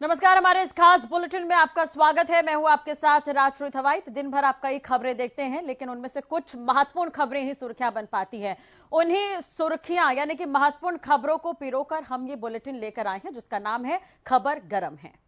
नमस्कार। हमारे इस खास बुलेटिन में आपका स्वागत है। मैं हूं आपके साथ राजश्री थवाई। दिन भर आप कई खबरें देखते हैं, लेकिन उनमें से कुछ महत्वपूर्ण खबरें ही सुर्खियां बन पाती हैं। उन्हीं सुर्खियां यानी कि महत्वपूर्ण खबरों को पिरोकर हम ये बुलेटिन लेकर आए हैं, जिसका नाम है खबर गरम है।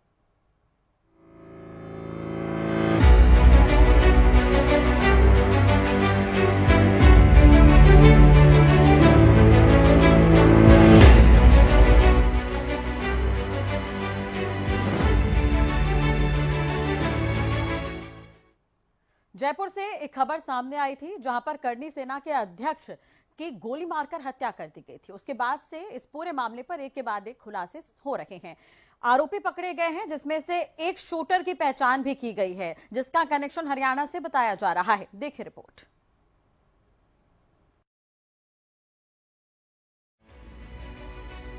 जयपुर से एक खबर सामने आई थी, जहां पर करनी सेना के अध्यक्ष की गोली मारकर हत्या कर दी गई थी। उसके बाद से इस पूरे मामले पर एक के बाद एक खुलासे हो रहे हैं। आरोपी पकड़े गए हैं, जिसमें से एक शूटर की पहचान भी की गई है, जिसका कनेक्शन हरियाणा से बताया जा रहा है। देखिए रिपोर्ट।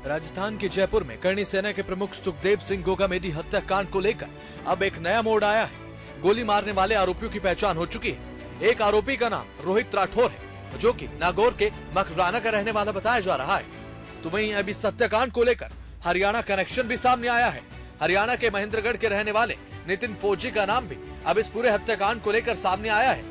राजस्थान के जयपुर में करनी सेना के प्रमुख सुखदेव सिंह गोगामेडी हत्याकांड को लेकर अब एक नया मोड़ आया है। गोली मारने वाले आरोपियों की पहचान हो चुकी है। एक आरोपी का नाम रोहित राठौर है, जो कि नागौर के मखराना का रहने वाला बताया जा रहा है। तो वहीं अब इस हत्याकांड को लेकर हरियाणा कनेक्शन भी सामने आया है। हरियाणा के महेंद्रगढ़ के रहने वाले नितिन फौजी का नाम भी अब इस पूरे हत्याकांड को लेकर सामने आया है।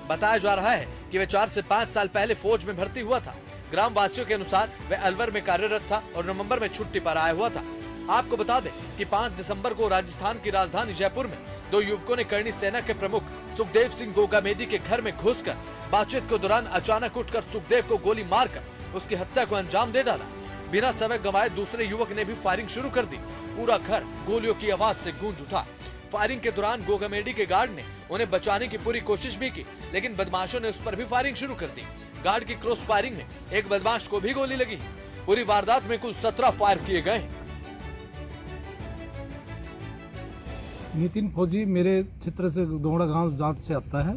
बताया जा रहा है कि वह 4 से 5 साल पहले फौज में भर्ती हुआ था। ग्राम वासियों के अनुसार वह अलवर में कार्यरत था और नवंबर में छुट्टी पर आया हुआ था। आपको बता दें कि 5 दिसंबर को राजस्थान की राजधानी जयपुर में दो युवकों ने करनी सेना के प्रमुख सुखदेव सिंह गोगामेडी के घर में घुसकर बातचीत के दौरान अचानक उठकर सुखदेव को गोली मारकर उसकी हत्या को अंजाम दे डाला। बिना समय गंवाए दूसरे युवक ने भी फायरिंग शुरू कर दी। पूरा घर गोलियों की आवाज से गूंज उठा। फायरिंग के दौरान गोगामेडी के गार्ड ने उन्हें बचाने की पूरी कोशिश भी की, लेकिन बदमाशों ने उस पर भी फायरिंग शुरू कर दी। गार्ड की क्रॉस फायरिंग में एक बदमाश को भी गोली लगी। पूरी वारदात में कुल 17 फायर किए गए। नितिन फौजी मेरे क्षेत्र से दोहड़ा गांव जांच से आता है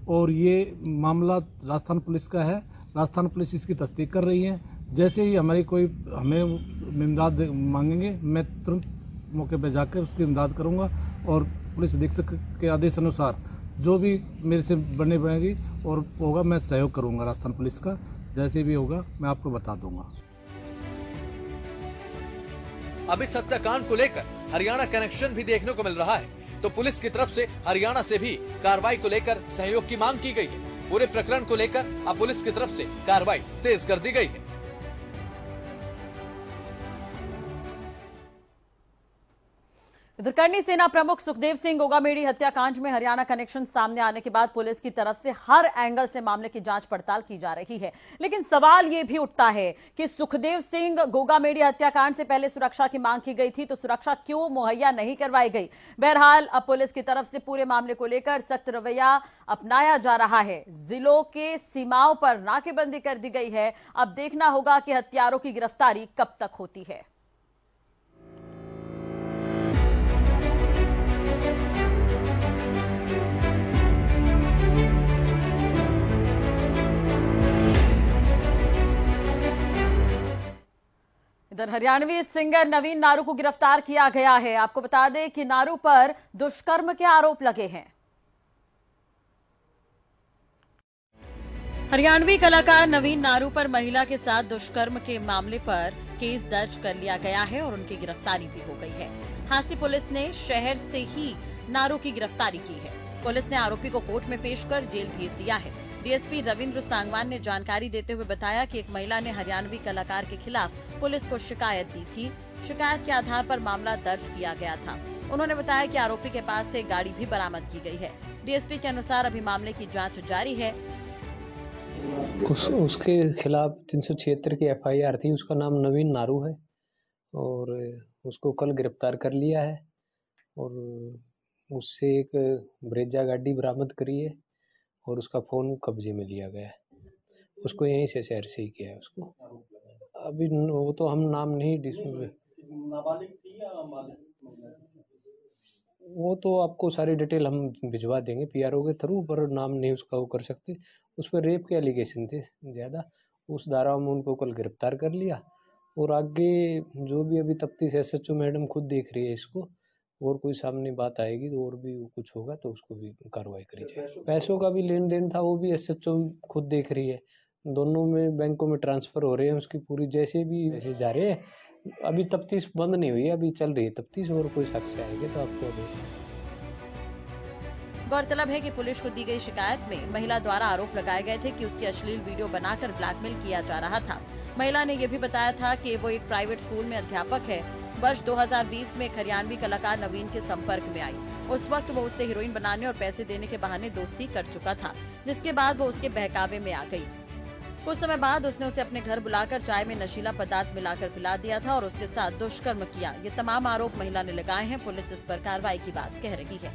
और ये मामला राजस्थान पुलिस का है। राजस्थान पुलिस इसकी तस्दीक कर रही है। जैसे ही हमें इमदाद मांगेंगे, मैं तुरंत मौके पर जाकर उसकी इमदाद करूंगा और पुलिस अधीक्षक के आदेश अनुसार जो भी मेरे से बनने पड़ेगी और होगा, मैं सहयोग करूंगा राजस्थान पुलिस का। जैसे भी होगा मैं आपको बता दूंगा। अब इस हत्याकांड को लेकर हरियाणा कनेक्शन भी देखने को मिल रहा है। तो पुलिस की तरफ से हरियाणा से भी कार्रवाई को लेकर सहयोग की मांग की गई है। पूरे प्रकरण को लेकर अब पुलिस की तरफ से कार्रवाई तेज कर दी गई है। इधर करनी सेना प्रमुख सुखदेव सिंह गोगामेडी हत्याकांड में हरियाणा कनेक्शन सामने आने के बाद पुलिस की तरफ से हर एंगल से मामले की जांच पड़ताल की जा रही है। लेकिन सवाल यह भी उठता है कि सुखदेव सिंह गोगामेडी हत्याकांड से पहले सुरक्षा की मांग की गई थी, तो सुरक्षा क्यों मुहैया नहीं करवाई गई। बहरहाल अब पुलिस की तरफ से पूरे मामले को लेकर सख्त रवैया अपनाया जा रहा है। जिलों के सीमाओं पर नाकेबंदी कर दी गई है। अब देखना होगा कि हत्यारों की गिरफ्तारी कब तक होती है। इधर हरियाणवी सिंगर नवीन नारू को गिरफ्तार किया गया है। आपको बता दें कि नारू पर दुष्कर्म के आरोप लगे हैं। हरियाणवी कलाकार नवीन नारू पर महिला के साथ दुष्कर्म के मामले पर केस दर्ज कर लिया गया है और उनकी गिरफ्तारी भी हो गई है। हांसी पुलिस ने शहर से ही नारू की गिरफ्तारी की है। पुलिस ने आरोपी को कोर्ट में पेश कर जेल भेज दिया है। डीएसपी रविंद्र सांगवान ने जानकारी देते हुए बताया कि एक महिला ने हरियाणवी कलाकार के खिलाफ पुलिस को शिकायत दी थी। शिकायत के आधार पर मामला दर्ज किया गया था। उन्होंने बताया कि आरोपी के पास से गाड़ी भी बरामद की गई है। डीएसपी के अनुसार अभी मामले की जांच जारी है। उसके खिलाफ 376 की एफआईआर थी। उसका नाम नवीन नारू है और उसको कल गिरफ्तार कर लिया है और उससे एक ब्रेजा गाड़ी बरामद करी है और उसका फोन कब्जे में लिया गया है। उसको यहीं से शहर से ही किया है। उसको अभी वो तो हम नाम नहीं वो तो आपको सारी डिटेल हम भिजवा देंगे पीआरओ के थ्रू, पर नाम नहीं उसका वो कर सकते। उस पर रेप के एलिगेशन थे ज़्यादा, उस धारा में उनको कल गिरफ्तार कर लिया और आगे जो भी अभी तफ्तीश एसएचओ मैडम खुद देख रही है इसको, और कोई सामने बात आएगी तो और भी कुछ होगा तो उसको भी कार्रवाई करी जाए। पैसों का भी लेन देन था, वो भी एसएचओ खुद देख रही है। दोनों में बैंकों में ट्रांसफर हो रहे हैं उसकी पूरी, जैसे भी ऐसे जा रहे हैं अभी तफ्तीश बंद नहीं हुई है, अभी चल रही है तफ्तीश, और कोई शख्स आएंगे तो आपको गौरतलब है कि पुलिस को दी गई शिकायत में महिला द्वारा आरोप लगाए गए थे कि उसकी अश्लील वीडियो बनाकर ब्लैकमेल किया जा रहा था। महिला ने यह भी बताया था कि वो एक प्राइवेट स्कूल में अध्यापक है। वर्ष 2020 में एक हरियाणवी कलाकार नवीन के संपर्क में आई। उस वक्त वो उससे हीरोइन बनाने और पैसे देने के बहाने दोस्ती कर चुका था, जिसके बाद वो उसके बहकावे में आ गई। कुछ समय बाद उसने उसे अपने घर बुलाकर चाय में नशीला पदार्थ मिलाकर पिला दिया था और उसके साथ दुष्कर्म किया। ये तमाम आरोप महिला ने लगाए हैं। पुलिस इस पर कार्रवाई की बात कह रही है।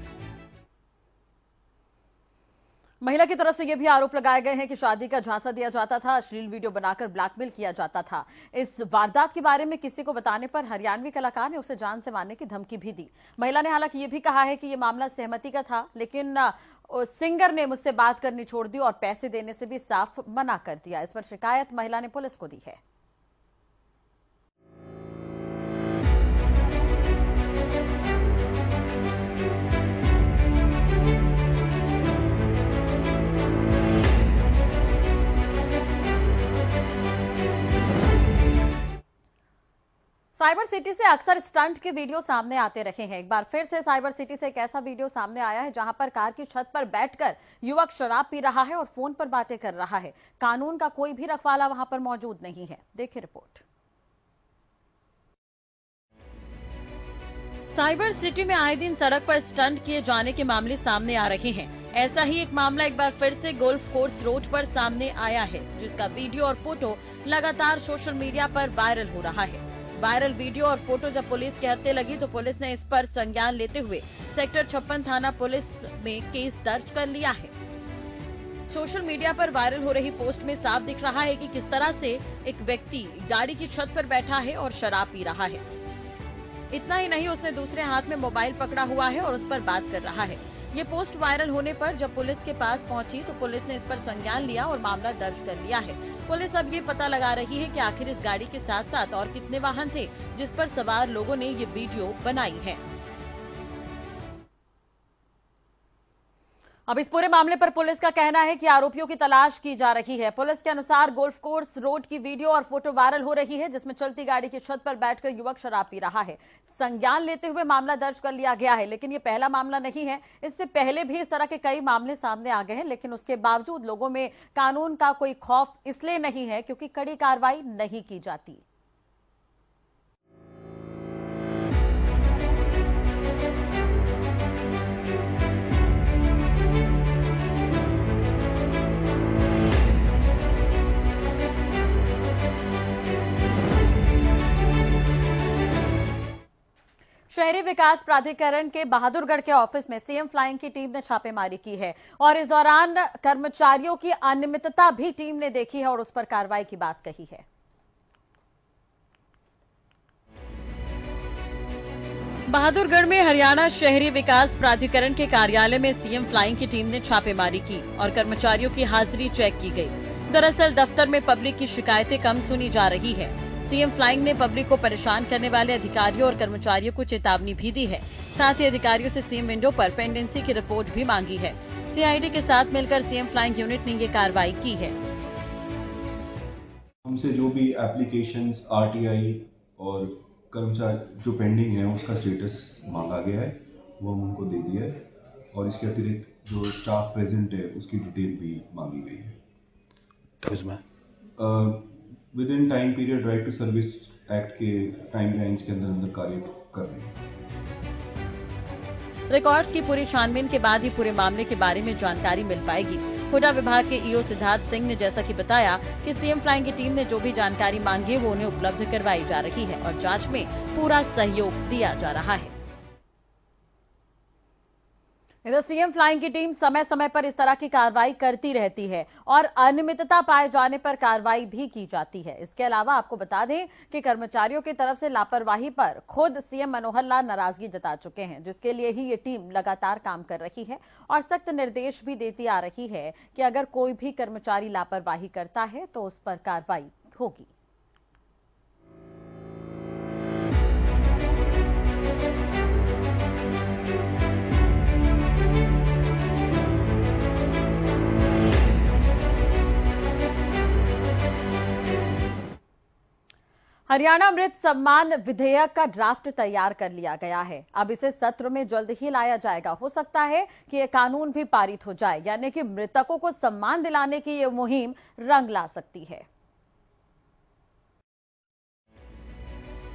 महिला की तरफ से यह भी आरोप लगाए गए हैं कि शादी का झांसा दिया जाता था, अश्लील वीडियो बनाकर ब्लैकमेल किया जाता था। इस वारदात के बारे में किसी को बताने पर हरियाणवी कलाकार ने उसे जान से मारने की धमकी भी दी। महिला ने हालांकि यह भी कहा है कि यह मामला सहमति का था, लेकिन सिंगर ने मुझसे बात करनी छोड़ दी और पैसे देने से भी साफ मना कर दिया। इस पर शिकायत महिला ने पुलिस को दी है। साइबर सिटी से अक्सर स्टंट के वीडियो सामने आते रहे हैं। एक बार फिर से साइबर सिटी से एक ऐसा वीडियो सामने आया है जहां पर कार की छत पर बैठकर युवक शराब पी रहा है और फोन पर बातें कर रहा है। कानून का कोई भी रखवाला वहां पर मौजूद नहीं है। देखिए रिपोर्ट। साइबर सिटी में आए दिन सड़क पर स्टंट किए जाने के मामले सामने आ रहे हैं। ऐसा ही एक मामला एक बार फिर से गोल्फ कोर्स रोड पर सामने आया है, जिसका वीडियो और फोटो लगातार सोशल मीडिया पर वायरल हो रहा है। वायरल वीडियो और फोटो जब पुलिस के हत्थे लगी तो पुलिस ने इस पर संज्ञान लेते हुए सेक्टर 56 थाना पुलिस में केस दर्ज कर लिया है। सोशल मीडिया पर वायरल हो रही पोस्ट में साफ दिख रहा है कि किस तरह से एक व्यक्ति गाड़ी की छत पर बैठा है और शराब पी रहा है। इतना ही नहीं, उसने दूसरे हाथ में मोबाइल पकड़ा हुआ है और उस पर बात कर रहा है। ये पोस्ट वायरल होने पर जब पुलिस के पास पहुंची तो पुलिस ने इस पर संज्ञान लिया और मामला दर्ज कर लिया है। पुलिस अब ये पता लगा रही है कि आखिर इस गाड़ी के साथ साथ और कितने वाहन थे जिस पर सवार लोगों ने ये वीडियो बनाई है। अब इस पूरे मामले पर पुलिस का कहना है कि आरोपियों की तलाश की जा रही है। पुलिस के अनुसार गोल्फ कोर्स रोड की वीडियो और फोटो वायरल हो रही है, जिसमें चलती गाड़ी की छत पर बैठकर युवक शराब पी रहा है। संज्ञान लेते हुए मामला दर्ज कर लिया गया है, लेकिन ये पहला मामला नहीं है। इससे पहले भी इस तरह के कई मामले सामने आ गए हैं, लेकिन उसके बावजूद लोगों में कानून का कोई खौफ इसलिए नहीं है क्योंकि कड़ी कार्रवाई नहीं की जाती। शहरी विकास प्राधिकरण के बहादुरगढ़ के ऑफिस में सीएम फ्लाइंग की टीम ने छापेमारी की है और इस दौरान कर्मचारियों की अनियमितता भी टीम ने देखी है और उस पर कार्रवाई की बात कही है। बहादुरगढ़ में हरियाणा शहरी विकास प्राधिकरण के कार्यालय में सीएम फ्लाइंग की टीम ने छापेमारी की और कर्मचारियों की हाजिरी चेक की गई। दरअसल दफ्तर में पब्लिक की शिकायतें कम सुनी जा रही है। सीएम फ्लाइंग ने पब्लिक को परेशान करने वाले अधिकारियों और कर्मचारियों को चेतावनी भी दी है। साथ ही अधिकारियों से सीएम विंडो पर पेंडेंसी की रिपोर्ट भी मांगी है। सीआईडी के साथ मिलकर सीएम फ्लाइंग यूनिट ने ये कार्रवाई की है। हमसे जो भी एप्लीकेशंस, आरटीआई और कर्मचारी जो पेंडिंग है उसका स्टेटस मांगा गया है, वो हम उनको दे दिया है और इसके अतिरिक्त जो स्टाफ प्रेजेंट है उसकी डिटेल भी मांगी गई है। तो इसमें within time period right to service act के टाइमलाइंस के अंदर कार्य कर रहे हैं। रिकॉर्ड्स की पूरी छानबीन के बाद ही पूरे मामले के बारे में जानकारी मिल पाएगी। हुडा विभाग के ईओ सिद्धार्थ सिंह ने जैसा कि बताया कि सीएम फ्लाइंग की टीम ने जो भी जानकारी मांगी वो उन्हें उपलब्ध करवाई जा रही है और जांच में पूरा सहयोग दिया जा रहा है। इधर सीएम फ्लाइंग की टीम समय समय पर इस तरह की कार्रवाई करती रहती है और अनियमितता पाए जाने पर कार्रवाई भी की जाती है। इसके अलावा आपको बता दें कि कर्मचारियों की तरफ से लापरवाही पर खुद सीएम मनोहर लाल नाराजगी जता चुके हैं, जिसके लिए ही ये टीम लगातार काम कर रही है और सख्त निर्देश भी देती आ रही है कि अगर कोई भी कर्मचारी लापरवाही करता है तो उस पर कार्रवाई होगी। हरियाणा मृत सम्मान विधेयक का ड्राफ्ट तैयार कर लिया गया है। अब इसे सत्र में जल्द ही लाया जाएगा। हो सकता है कि यह कानून भी पारित हो जाए, यानी कि मृतकों को सम्मान दिलाने की यह मुहिम रंग ला सकती है।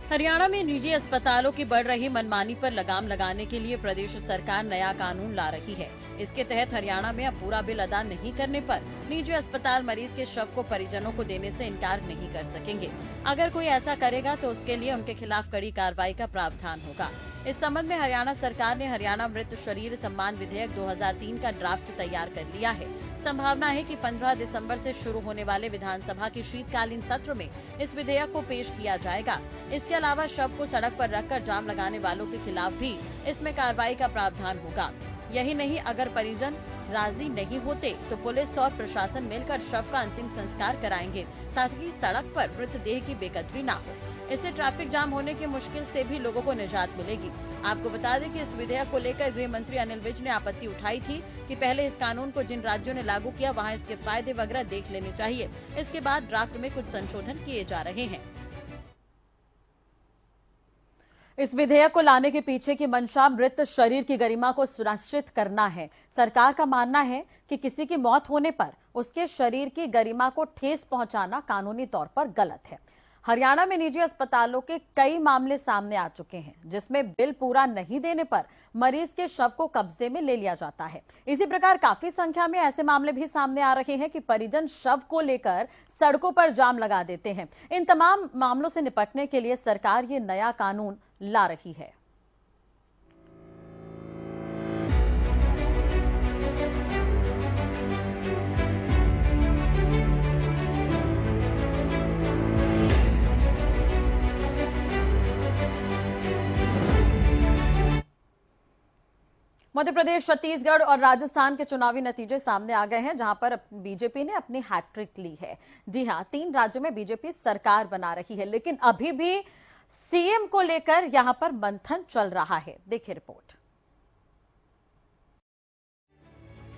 हरियाणा में निजी अस्पतालों की बढ़ रही मनमानी पर लगाम लगाने के लिए प्रदेश सरकार नया कानून ला रही है। इसके तहत हरियाणा में अब पूरा बिल अदा नहीं करने पर निजी अस्पताल मरीज के शव को परिजनों को देने से इनकार नहीं कर सकेंगे। अगर कोई ऐसा करेगा तो उसके लिए उनके खिलाफ कड़ी कार्रवाई का प्रावधान होगा। इस संबंध में हरियाणा सरकार ने हरियाणा मृत शरीर सम्मान विधेयक 2003 का ड्राफ्ट तैयार कर लिया है। संभावना है कि 15 दिसंबर से शुरू होने वाले विधानसभा के शीतकालीन सत्र में इस विधेयक को पेश किया जाएगा। इसके अलावा शव को सड़क पर रखकर जाम लगाने वालों के खिलाफ भी इसमें कार्रवाई का प्रावधान होगा। यही नहीं, अगर परिजन राजी नहीं होते तो पुलिस और प्रशासन मिलकर शव का अंतिम संस्कार कराएंगे ताकि सड़क पर मृतदेह की बेकदरी न हो। इससे ट्रैफिक जाम होने की मुश्किल से भी लोगों को निजात मिलेगी। आपको बता दें कि इस विधेयक को लेकर गृह मंत्री अनिल विज ने आपत्ति उठाई थी कि पहले इस कानून को जिन राज्यों ने लागू किया वहां इसके फायदे वगैरह देख लेने चाहिए। इसके बाद ड्राफ्ट में कुछ संशोधन किए जा रहे हैं। इस विधेयक को लाने के पीछे की मंशा मृत शरीर की गरिमा को सुनिश्चित करना है। सरकार का मानना है कि किसी की मौत होने पर उसके शरीर की गरिमा को ठेस पहुंचाना कानूनी तौर पर गलत है। हरियाणा में निजी अस्पतालों के कई मामले सामने आ चुके हैं जिसमें बिल पूरा नहीं देने पर मरीज के शव को कब्जे में ले लिया जाता है। इसी प्रकार काफी संख्या में ऐसे मामले भी सामने आ रहे हैं कि परिजन शव को लेकर सड़कों पर जाम लगा देते हैं। इन तमाम मामलों से निपटने के लिए सरकार ये नया कानून ला रही है। मध्य प्रदेश, छत्तीसगढ़ और राजस्थान के चुनावी नतीजे सामने आ गए हैं, जहां पर बीजेपी ने अपनी हैट्रिक ली है। जी हां, 3 राज्यों में बीजेपी सरकार बना रही है, लेकिन अभी भी सीएम को लेकर यहां पर मंथन चल रहा है। देखिए रिपोर्ट।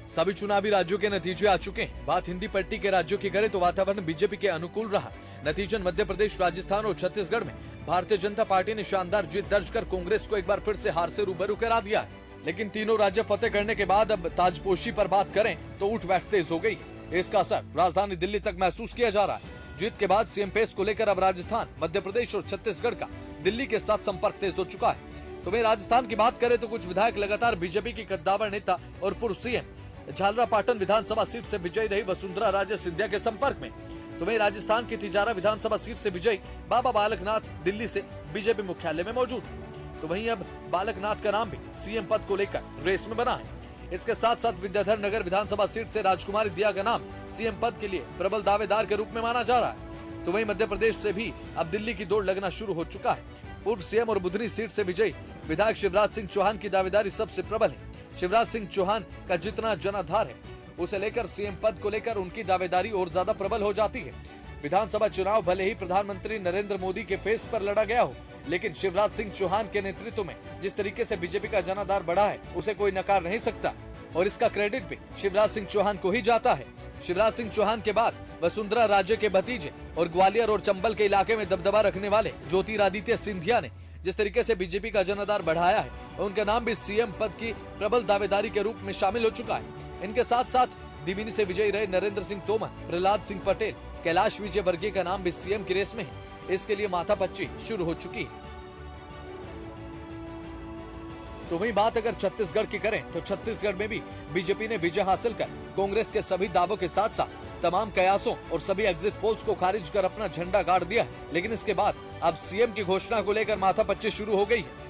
सभी चुनावी राज्यों के नतीजे आ चुके हैं। बात हिंदी पट्टी के राज्यों की करें तो वातावरण बीजेपी के अनुकूल रहा। नतीजन मध्य प्रदेश, राजस्थान और छत्तीसगढ़ में भारतीय जनता पार्टी ने शानदार जीत दर्ज कर कांग्रेस को एक बार फिर से हार से रूबरू करा दिया है। लेकिन तीनों राज्य फतेह करने के बाद अब ताजपोशी पर बात करें तो उठ बैठ तेज हो गई। इसका असर राजधानी दिल्ली तक महसूस किया जा रहा है। जीत के बाद सीएम पेस को लेकर अब राजस्थान, मध्य प्रदेश और छत्तीसगढ़ का दिल्ली के साथ संपर्क तेज हो चुका है। तो वहीं राजस्थान की बात करें तो कुछ विधायक लगातार बीजेपी की कद्दावर नेता और पूर्व सीएम झालरापाटन विधानसभा सीट से विजयी रही वसुंधरा राजे सिंधिया के संपर्क में। तो वहीं राजस्थान की तिजारा विधानसभा सीट से विजयी बाबा बालकनाथ दिल्ली से बीजेपी मुख्यालय में मौजूद है। तो वहीं अब बालकनाथ का नाम भी सीएम पद को लेकर रेस में बना है। इसके साथ साथ विद्याधर नगर विधानसभा सीट से राजकुमारी दिया का नाम सीएम पद के लिए प्रबल दावेदार के रूप में माना जा रहा है। तो वहीं मध्य प्रदेश से भी अब दिल्ली की दौड़ लगना शुरू हो चुका है। पूर्व सीएम और बुधनी सीट से विजयी विधायक शिवराज सिंह चौहान की दावेदारी सबसे प्रबल है। शिवराज सिंह चौहान का जितना जनाधार है उसे लेकर सीएम पद को लेकर उनकी दावेदारी और ज्यादा प्रबल हो जाती है। विधानसभा चुनाव भले ही प्रधानमंत्री नरेंद्र मोदी के फेस पर लड़ा गया हो, लेकिन शिवराज सिंह चौहान के नेतृत्व में जिस तरीके से बीजेपी का जनाधार बढ़ा है उसे कोई नकार नहीं सकता और इसका क्रेडिट भी शिवराज सिंह चौहान को ही जाता है। शिवराज सिंह चौहान के बाद वसुंधरा राजे के भतीजे और ग्वालियर और चंबल के इलाके में दबदबा रखने वाले ज्योतिरादित्य सिंधिया ने जिस तरीके से बीजेपी का जनाधार बढ़ाया है, उनका नाम भी सीएम पद की प्रबल दावेदारी के रूप में शामिल हो चुका है। इनके साथ साथ दिविनी से विजयी रहे नरेंद्र सिंह तोमर, प्रहलाद सिंह पटेल, कैलाश विजयवर्गीय का नाम भी सीएम की रेस में है। इसके लिए माथापच्ची शुरू हो चुकी है। तो वहीं बात अगर छत्तीसगढ़ की करें तो छत्तीसगढ़ में भी बीजेपी ने विजय हासिल कर कांग्रेस के सभी दावों के साथ साथ तमाम कयासों और सभी एग्जिट पोल्स को खारिज कर अपना झंडा गाड़ दिया है। लेकिन इसके बाद अब सीएम की घोषणा को लेकर माथापच्ची शुरू हो गई है।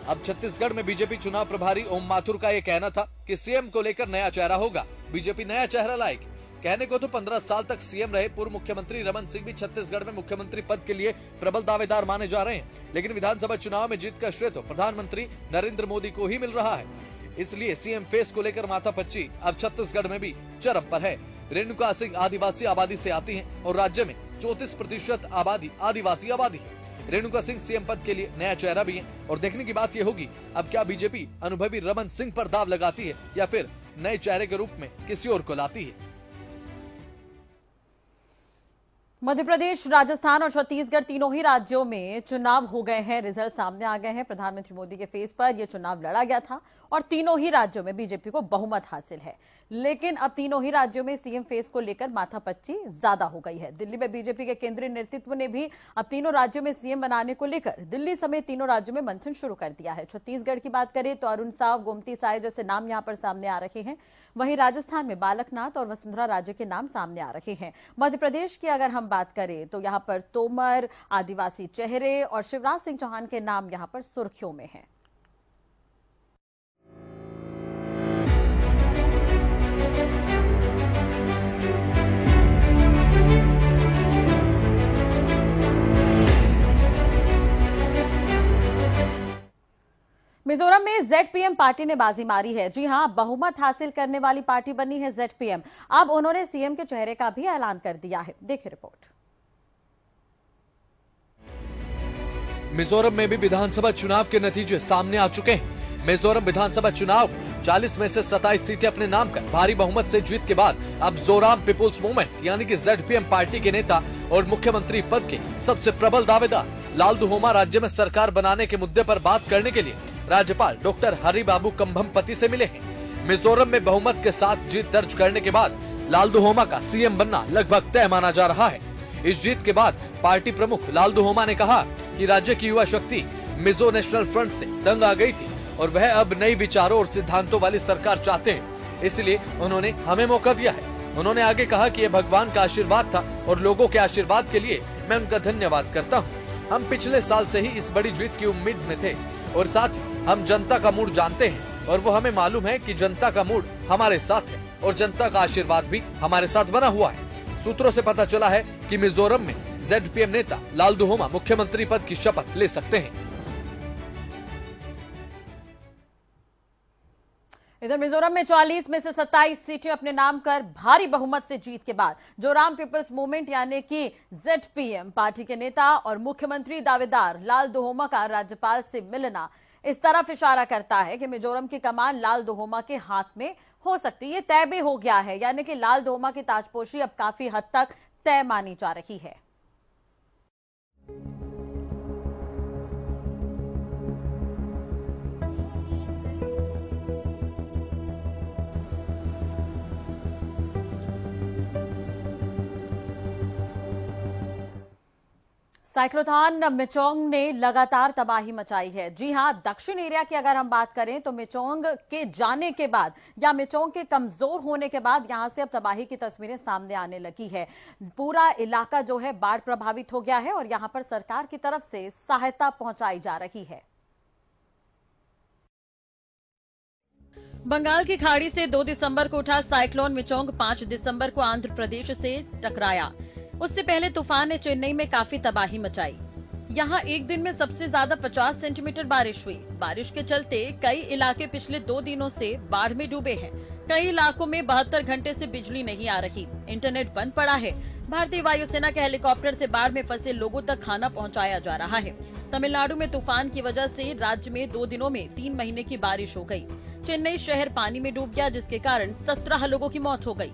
अब छत्तीसगढ़ में बीजेपी चुनाव प्रभारी ओम माथुर का यह कहना था कि सीएम को लेकर नया चेहरा होगा, बीजेपी नया चेहरा लाएगी। कहने को तो 15 साल तक सीएम रहे पूर्व मुख्यमंत्री रमन सिंह भी छत्तीसगढ़ में मुख्यमंत्री पद के लिए प्रबल दावेदार माने जा रहे हैं, लेकिन विधानसभा चुनाव में जीत का श्रेय तो प्रधानमंत्री नरेंद्र मोदी को ही मिल रहा है। इसलिए सीएम फेस को लेकर माथापच्ची अब छत्तीसगढ़ में भी चरम पर है। रेणुका सिंह आदिवासी आबादी से आती हैं और राज्य में 34% आबादी आदिवासी आबादी है। रेणुका सिंह सीएम पद के लिए नया चेहरा भी है और देखने की बात यह होगी अब क्या बीजेपी अनुभवी रमन सिंह पर दाव लगाती है या फिर नए चेहरे के रूप में किसी और को लाती है। मध्य प्रदेश, राजस्थान और छत्तीसगढ़ तीनों ही राज्यों में चुनाव हो गए हैं। रिजल्ट सामने आ गए हैं। प्रधानमंत्री मोदी के फेस पर यह चुनाव लड़ा गया था और तीनों ही राज्यों में बीजेपी को बहुमत हासिल है। लेकिन अब तीनों ही राज्यों में सीएम फेस को लेकर माथापच्ची ज्यादा हो गई है। दिल्ली में बीजेपी के केंद्रीय नेतृत्व ने भी अब तीनों राज्यों में सीएम बनाने को लेकर दिल्ली समेत तीनों राज्यों में मंथन शुरू कर दिया है। छत्तीसगढ़ की बात करें तो अरुण साव, गोमती साय जैसे नाम यहां पर सामने आ रहे हैं। वहीं राजस्थान में बालकनाथ और वसुंधरा राजे के नाम सामने आ रहे हैं। मध्य प्रदेश की अगर हम बात करें तो यहां पर तोमर, आदिवासी चेहरे और शिवराज सिंह चौहान के नाम यहां पर सुर्खियों में हैं। मिजोरम में जेडपीएम पार्टी ने बाजी मारी है। जी हां, बहुमत हासिल करने वाली पार्टी बनी है जेडपीएम। अब उन्होंने सीएम के चेहरे का भी ऐलान कर दिया है। देखिए रिपोर्ट। मिजोरम में भी विधानसभा चुनाव के नतीजे सामने आ चुके हैं। मिजोरम विधानसभा चुनाव 40 में से 27 सीटें अपने नाम कर भारी बहुमत से जीत के बाद अब जोराम पीपुल्स मूवमेंट यानी कि जेडपीएम पार्टी के नेता और मुख्यमंत्री पद के सबसे प्रबल दावेदार लालदू होमा राज्य में सरकार बनाने के मुद्दे पर बात करने के लिए राज्यपाल डॉक्टर हरिबाबू कंभमपति से मिले हैं। मिजोरम में बहुमत के साथ जीत दर्ज करने के बाद लालदू होमा का सीएम बनना लगभग तय माना जा रहा है। इस जीत के बाद पार्टी प्रमुख लालदू होमा ने कहा कि राज्य की युवा शक्ति मिजो नेशनल फ्रंट से तंग आ गई थी और वह अब नई विचारों और सिद्धांतों वाली सरकार चाहते हैं, इसलिए उन्होंने हमें मौका दिया है। उन्होंने आगे कहा कि यह भगवान का आशीर्वाद था और लोगों के आशीर्वाद के लिए मैं उनका धन्यवाद करता हूँ। हम पिछले साल से ही इस बड़ी जीत की उम्मीद में थे और साथ ही हम जनता का मूड जानते हैं और वो हमें मालूम है कि जनता का मूड हमारे साथ है और जनता का आशीर्वाद भी हमारे साथ बना हुआ है। सूत्रों से पता चला है कि मिजोरम में जेडपीएम नेता लालदू होमा मुख्यमंत्री पद की शपथ ले सकते हैं। इधर मिजोरम में 40 में से 27 सीटें अपने नाम कर भारी बहुमत से जीत के बाद जोराम पीपल्स मूवमेंट यानी कि जेडपीएम पार्टी के नेता और मुख्यमंत्री दावेदार लालदू होमा का राज्यपाल से मिलना इस तरफ इशारा करता है कि मिजोरम की कमान लालदू होमा के हाथ में हो सकती है। ये तय भी हो गया है, यानी कि लालदू होमा की ताजपोशी अब काफी हद तक तय मानी जा रही है। साइक्लोथॉन मिचोंग ने लगातार तबाही मचाई है। जी हां, दक्षिण एरिया की अगर हम बात करें तो मिचोंग के जाने के बाद या मिचोंग के कमजोर होने के बाद यहां से अब तबाही की तस्वीरें सामने आने लगी है। पूरा इलाका जो है बाढ़ प्रभावित हो गया है और यहां पर सरकार की तरफ से सहायता पहुंचाई जा रही है। बंगाल की खाड़ी से 2 दिसंबर को उठा साइक्लोन मिचोंग 5 दिसंबर को आंध्र प्रदेश से टकराया। उससे पहले तूफान ने चेन्नई में काफी तबाही मचाई। यहाँ एक दिन में सबसे ज्यादा 50 सेंटीमीटर बारिश हुई। बारिश के चलते कई इलाके पिछले 2 दिनों से बाढ़ में डूबे हैं। कई इलाकों में 72 घंटे से बिजली नहीं आ रही, इंटरनेट बंद पड़ा है। भारतीय वायुसेना के हेलीकॉप्टर से बाढ़ में फंसे लोगों तक खाना पहुंचाया जा रहा है। तमिलनाडु में तूफान की वजह से राज्य में 2 दिनों में 3 महीने की बारिश हो गई। चेन्नई शहर पानी में डूब गया, जिसके कारण 17 लोगों की मौत हो गई।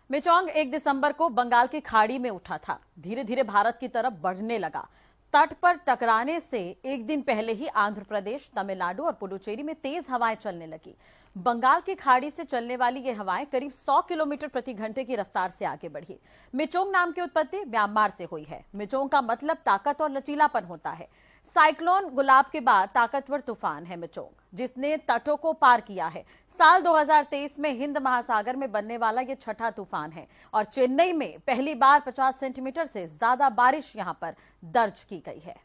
मिचोंग 1 दिसंबर को बंगाल की खाड़ी में उठा था, धीरे धीरे भारत की तरफ बढ़ने लगा। तट पर टकराने से एक दिन पहले ही आंध्र प्रदेश, तमिलनाडु और पुडुचेरी में तेज हवाएं चलने लगी। बंगाल की खाड़ी से चलने वाली ये हवाएं करीब 100 किलोमीटर प्रति घंटे की रफ्तार से आगे बढ़ी। मिचोंग नाम की उत्पत्ति म्यांमार से हुई है। मिचोंग का मतलब ताकत और लचीलापन होता है। साइक्लोन गुलाब के बाद ताकतवर तूफान है मिचोंग, जिसने तटों को पार किया है। साल 2023 में हिंद महासागर में बनने वाला ये छठा तूफान है और चेन्नई में पहली बार 50 सेंटीमीटर से ज्यादा बारिश यहां पर दर्ज की गई है।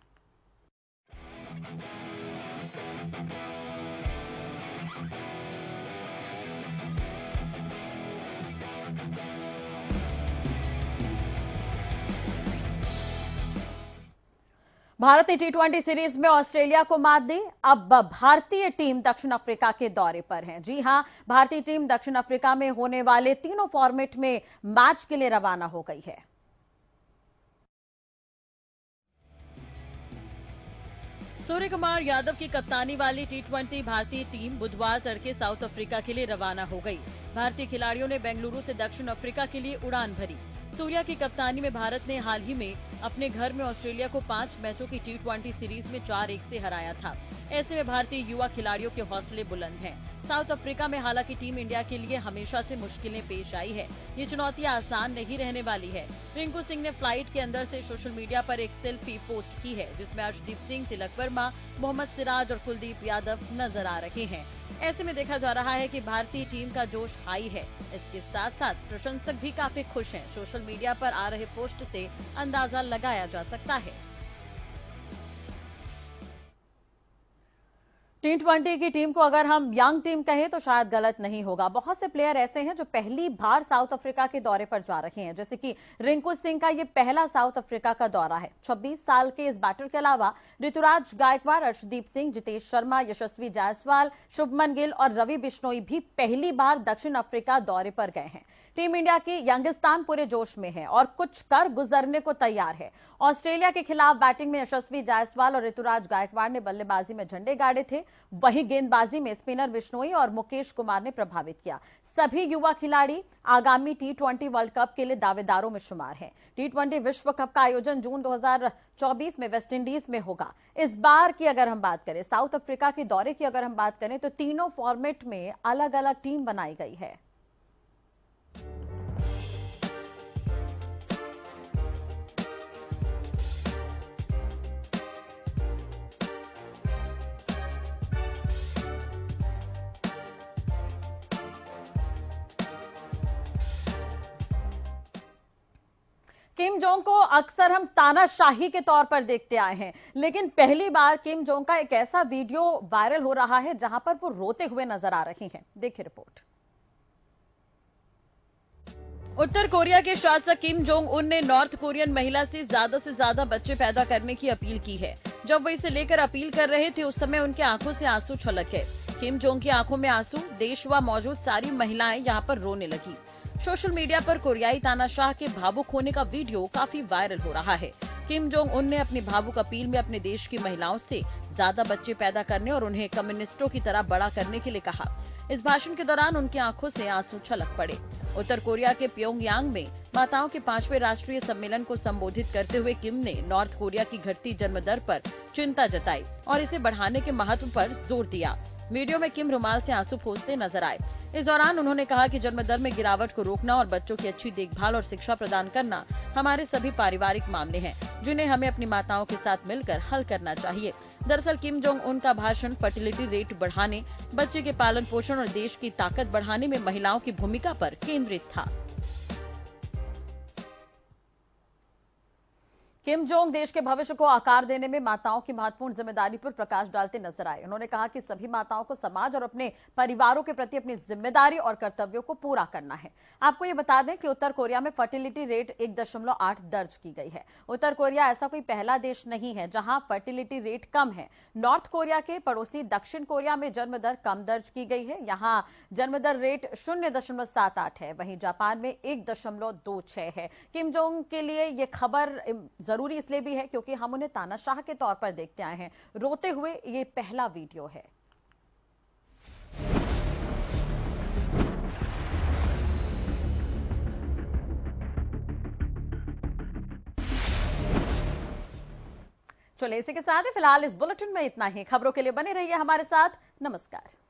भारत ने T20 सीरीज में ऑस्ट्रेलिया को मात दी। अब भारतीय टीम दक्षिण अफ्रीका के दौरे पर है। जी हां, भारतीय टीम दक्षिण अफ्रीका में होने वाले तीनों फॉर्मेट में मैच के लिए रवाना हो गई है। सूर्य कुमार यादव की कप्तानी वाली टी20 भारतीय टीम बुधवार तड़के साउथ अफ्रीका के लिए रवाना हो गई। भारतीय खिलाड़ियों ने बेंगलुरु से दक्षिण अफ्रीका के लिए उड़ान भरी। सूर्या की कप्तानी में भारत ने हाल ही में अपने घर में ऑस्ट्रेलिया को 5 मैचों की टी20 सीरीज में 4-1 से हराया था। ऐसे में भारतीय युवा खिलाड़ियों के हौसले बुलंद हैं। साउथ अफ्रीका में हालांकि टीम इंडिया के लिए हमेशा से मुश्किलें पेश आई है। ये चुनौतियां आसान नहीं रहने वाली है। रिंकू सिंह ने फ्लाइट के अंदर से सोशल मीडिया पर एक सेल्फी पोस्ट की है, जिसमें अर्शदीप सिंह, तिलक वर्मा, मोहम्मद सिराज और कुलदीप यादव नजर आ रहे हैं। ऐसे में देखा जा रहा है कि भारतीय टीम का जोश हाई है। इसके साथ साथ प्रशंसक भी काफी खुश हैं। सोशल मीडिया पर आ रहे पोस्ट से अंदाजा लगाया जा सकता है। टी20 की टीम को अगर हम यंग टीम कहें तो शायद गलत नहीं होगा। बहुत से प्लेयर ऐसे हैं जो पहली बार साउथ अफ्रीका के दौरे पर जा रहे हैं, जैसे कि रिंकू सिंह का ये पहला साउथ अफ्रीका का दौरा है। 26 साल के इस बैटर के अलावा ऋतुराज गायकवाड़, अर्शदीप सिंह, जितेश शर्मा, यशस्वी जायसवाल, शुभमन गिल और रवि बिश्नोई भी पहली बार दक्षिण अफ्रीका दौरे पर गए हैं। टीम इंडिया की यंगिस्तान पूरे जोश में है और कुछ कर गुजरने को तैयार है। ऑस्ट्रेलिया के खिलाफ बैटिंग में यशस्वी जायसवाल और ऋतुराज गायकवाड़ ने बल्लेबाजी में झंडे गाड़े थे। वहीं गेंदबाजी में स्पिनर बिश्नोई और मुकेश कुमार ने प्रभावित किया। सभी युवा खिलाड़ी आगामी टी20 वर्ल्ड कप के लिए दावेदारों में शुमार हैं। टी20 विश्व कप का आयोजन जून 2024 में वेस्टइंडीज में होगा। इस बार की अगर हम बात करें, साउथ अफ्रीका के दौरे की अगर हम बात करें, तो तीनों फॉर्मेट में अलग अलग टीम बनाई गई है। किम जोंग को अक्सर हम तानाशाही के तौर पर देखते आए हैं, लेकिन पहली बार किम जोंग का एक ऐसा वीडियो वायरल हो रहा है जहां पर वो रोते हुए नजर आ रही हैं। देखिए रिपोर्ट। उत्तर कोरिया के शासक किम जोंग उन ने नॉर्थ कोरियन महिला से ज्यादा बच्चे पैदा करने की अपील की है। जब वो इसे लेकर अपील कर रहे थे, उस समय उनके आंखों से आंसू छलक गए। किम जोंग की आंखों में आंसू, देश व मौजूद सारी महिलाएं यहाँ पर रोने लगी। सोशल मीडिया पर कोरियाई तानाशाह के भावुक होने का वीडियो काफी वायरल हो रहा है। किम जोंग उन ने अपनी भावुक अपील में अपने देश की महिलाओं से ज्यादा बच्चे पैदा करने और उन्हें कम्युनिस्टों की तरह बड़ा करने के लिए कहा। इस भाषण के दौरान उनकी आंखों से आंसू छलक पड़े। उत्तर कोरिया के प्योंगयांग में माताओं के 5वें राष्ट्रीय सम्मेलन को संबोधित करते हुए किम ने नॉर्थ कोरिया की घटती जन्म दर पर चिंता जताई और इसे बढ़ाने के महत्व पर जोर दिया। वीडियो में किम रुमाल से आंसू पोंछते नजर आए। इस दौरान उन्होंने कहा कि जन्म दर में गिरावट को रोकना और बच्चों की अच्छी देखभाल और शिक्षा प्रदान करना हमारे सभी पारिवारिक मामले हैं, जिन्हें हमें अपनी माताओं के साथ मिलकर हल करना चाहिए। दरअसल किम जोंग उन का भाषण फर्टिलिटी रेट बढ़ाने, बच्चे के पालन पोषण और देश की ताकत बढ़ाने में महिलाओं की भूमिका पर केंद्रित था। किम जोंग देश के भविष्य को आकार देने में माताओं की महत्वपूर्ण जिम्मेदारी पर प्रकाश डालते नजर आए। उन्होंने कहा कि सभी माताओं को समाज और अपने परिवारों के प्रति अपनी जिम्मेदारी और कर्तव्यों को पूरा करना है। आपको ये बता दें कि उत्तर कोरिया में फर्टिलिटी रेट 1.8 दर्ज की गई है। उत्तर कोरिया ऐसा कोई पहला देश नहीं है जहां फर्टिलिटी रेट कम है। नॉर्थ कोरिया के पड़ोसी दक्षिण कोरिया में जन्म दर कम दर्ज की गई है। यहाँ जन्म दर रेट 0.78 है। वहीं जापान में 1.26 है। किम जोंग के लिए ये खबर जरूरी इसलिए भी है क्योंकि हम उन्हें तानाशाह के तौर पर देखते आए हैं। रोते हुए ये पहला वीडियो है। चलिए इसी के साथ ही फिलहाल इस बुलेटिन में इतना ही। खबरों के लिए बने रहिए हमारे साथ। नमस्कार।